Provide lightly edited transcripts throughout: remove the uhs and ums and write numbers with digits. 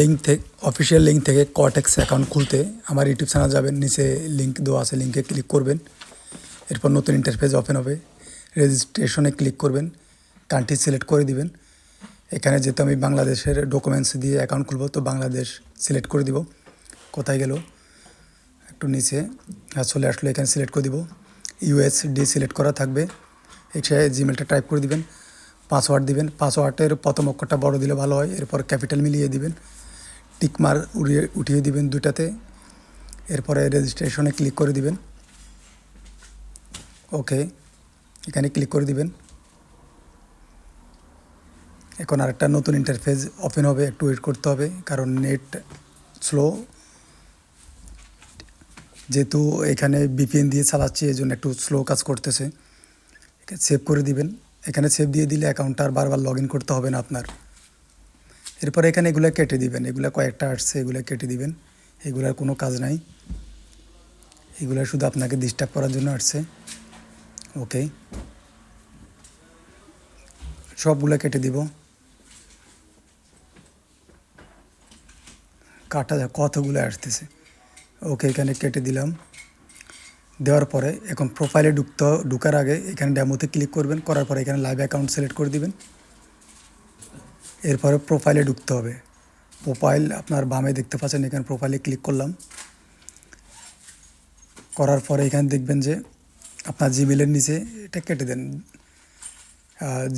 Link থেকে official link থেকে কটেক্স account খুলতে আমার ইউটিউব চ্যানেল যাবেন, নিচে লিঙ্ক দেওয়া আছে, লিঙ্কে ক্লিক করবেন। এরপর নতুন ইন্টারফেস ওপেন হবে, রেজিস্ট্রেশনে ক্লিক করবেন, কান্ট্রি সিলেক্ট করে দিবেন। এখানে যেহেতু আমি বাংলাদেশের ডকুমেন্টস দিয়ে অ্যাকাউন্ট খুলব, তো বাংলাদেশ সিলেক্ট করে দিব। কোথায় গেল, একটু নিচে চলে আসলো, এখানে সিলেক্ট করে দিব। ইউএসডি সিলেক্ট করা থাকবে, এখানে জিমেলটা টাইপ করে দিবেন, পাসওয়ার্ড দিবেন। পাসওয়ার্ডের প্রথম অক্ষরটা বড় দিলে ভালো হয়, এরপর ক্যাপিটাল মিলিয়ে দিবেন, টিকমার উঠিয়ে দিবেন দুটাতে। এরপরে রেজিস্ট্রেশনে ক্লিক করে দিবেন, ওকে, এখানে ক্লিক করে দিবেন। এখন আরেকটা নতুন ইন্টারফেস ওপেন হবে, একটু ওয়েট করতে হবে কারণ নেট স্লো, যেহেতু এখানে ভিপিএন দিয়ে চালাচ্ছি এই জন্য একটু স্লো কাজ করতেছে। সেভ করে দিবেন, এখানে সেভ দিয়ে দিলে অ্যাকাউন্টটা আর বারবার লগ ইন করতে হবে না আপনার। এরপরে এখানে এগুলো কেটে দিবেন, এগুলো কয়েকটা আসছে, এগুলো কেটে দিবেন, এগুলার কোনো কাজ নাই, এগুলো শুধু আপনাকে ডিস্টার্ব করার জন্য আসছে। ওকে, সবগুলো কেটে দিব। কাটা কতগুলো আসতেছে, ওকে, এখানে কেটে দিলাম। দেওয়ার পরে এখন প্রোফাইলে ঢুকার আগে এখানে ডেমোতে ক্লিক করবেন, করার পরে এখানে লাইভ অ্যাকাউন্ট সিলেক্ট করে দিবেন। এরপরে প্রোফাইলে ঢুকতে হবে, প্রোফাইল আপনার বামে দেখতে পাচ্ছেন, এখানে প্রোফাইলে ক্লিক করলাম। করার পরে এখানে দেখবেন যে আপনার জিমেলের নিচে, এটা কেটে দেন,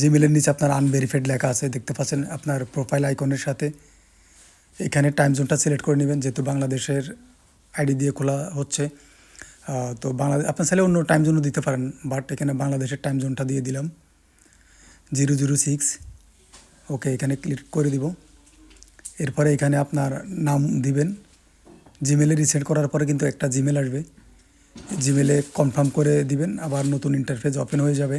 জিমেলের নিচে আপনার আনভেরিফাইড লেখা আছে দেখতে পাচ্ছেন আপনার প্রোফাইল আইকনের সাথে। এখানে টাইম জোনটা সিলেক্ট করে নেবেন, যেহেতু বাংলাদেশের আইডি দিয়ে খোলা হচ্ছে, তো বাংলাদেশ আপনার চাইলে অন্য টাইম জোনও দিতে পারেন, বাট এখানে বাংলাদেশের টাইম জোনটা দিয়ে দিলাম 006। ওকে, এখানে ক্লিক করে দিব। এরপরে এখানে আপনার নাম দিবেন, জিমেলে রিসেট করার পরে কিন্তু একটা জিমেল আসবে, জিমেলে কনফার্ম করে দিবেন, আবার নতুন ইন্টারফেস ওপেন হয়ে যাবে।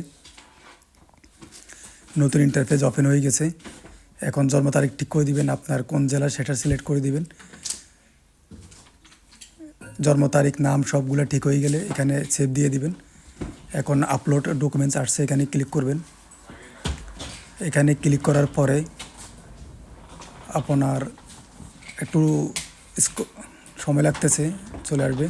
নতুন ইন্টারফেস ওপেন হয়ে গেছে। এখন জন্ম তারিখ ঠিক করে দিবেন, আপনার কোন জেলা সেটা সিলেক্ট করে দিবেন। জন্ম তারিখ, নাম সবগুলো ঠিক হয়ে গেলে এখানে সেভ দিয়ে দিবেন। এখন আপলোড ডকুমেন্টস আসছে, এখানে ক্লিক করবেন। এখানে ক্লিক করার পরে আপনার একটু সময় লাগতেছে, চলে আসবে।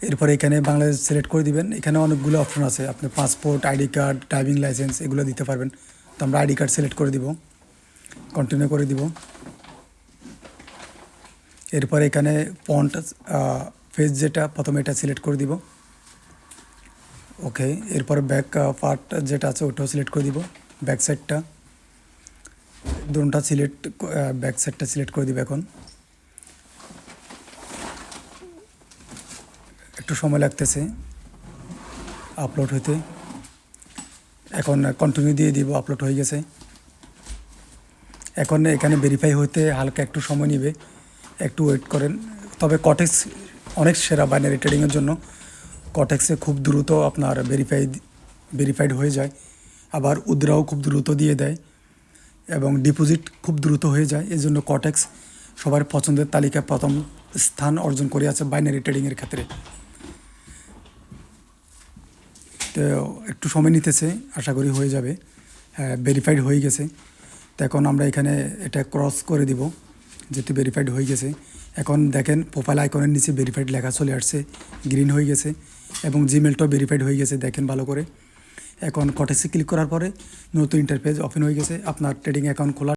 এরপরে এখানে বাংলাদেশ সিলেক্ট করে দিবেন। এখানে অনেকগুলো অপশন আছে, আপনি passport, ID card, driving licence এগুলো দিতে পারবেন। তো আমরা আইডি কার্ড সিলেক্ট করে দিব, কন্টিনিউ করে দিব। এরপরে এখানে ফন্ট ফেজ যেটা প্রথমে এটা সিলেক্ট করে দিব, ওকে। এরপরে ব্যাক পার্ট যেটা আছে ওটাও সিলেক্ট করে দিব, ব্যাক সাইডটা, দুটোটা সিলেক্ট, ব্যাক সাইডটা সিলেক্ট করে দিব। এখন একটু সময় লাগতেছে আপলোড হইতে, এখন কন্টিনিউ দিয়ে দিব, আপলোড হয়ে গেছে। এখন এখানে ভেরিফাই হইতে হালকা একটু সময় নেবে, একটু ওয়েট করেন। তবে কটেক্স অনেক সেরা বাইনারি ট্রেডিংয়ের জন্য, কটেক্সে খুব দ্রুত আপনার ভেরিফাইড হয়ে যায়, আবার উদ্রাও খুব দ্রুত দিয়ে দেয় এবং ডিপোজিট খুব দ্রুত হয়ে যায়। এই জন্য কটেক্স সবার পছন্দের তালিকায় প্রথম স্থান অর্জন করে আছে বাইনারি ট্রেডিংয়ের ক্ষেত্রে। তো একটু সময় নিতেছে, আশা করি হয়ে যাবে। ভেরিফাইড হয়ে গেছে। তো এখন আমরা এখানে এটা ক্রস করে দিব, যেহেতু ভেরিফাইড হয়ে গেছে। এখন দেখেন প্রোফাইল আইকনের নিচে ভেরিফাইড লেখা চলে আসছে, গ্রিন হয়ে গেছে, এবং জিমেলটাও ভেরিফাইড হয়ে গেছে, দেখেন ভালো করে। এখন কটেক্সে ক্লিক করার পরে নতুন ইন্টারফেস ওপেন হয়ে গেছে, আপনার ট্রেডিং অ্যাকাউন্ট খোলা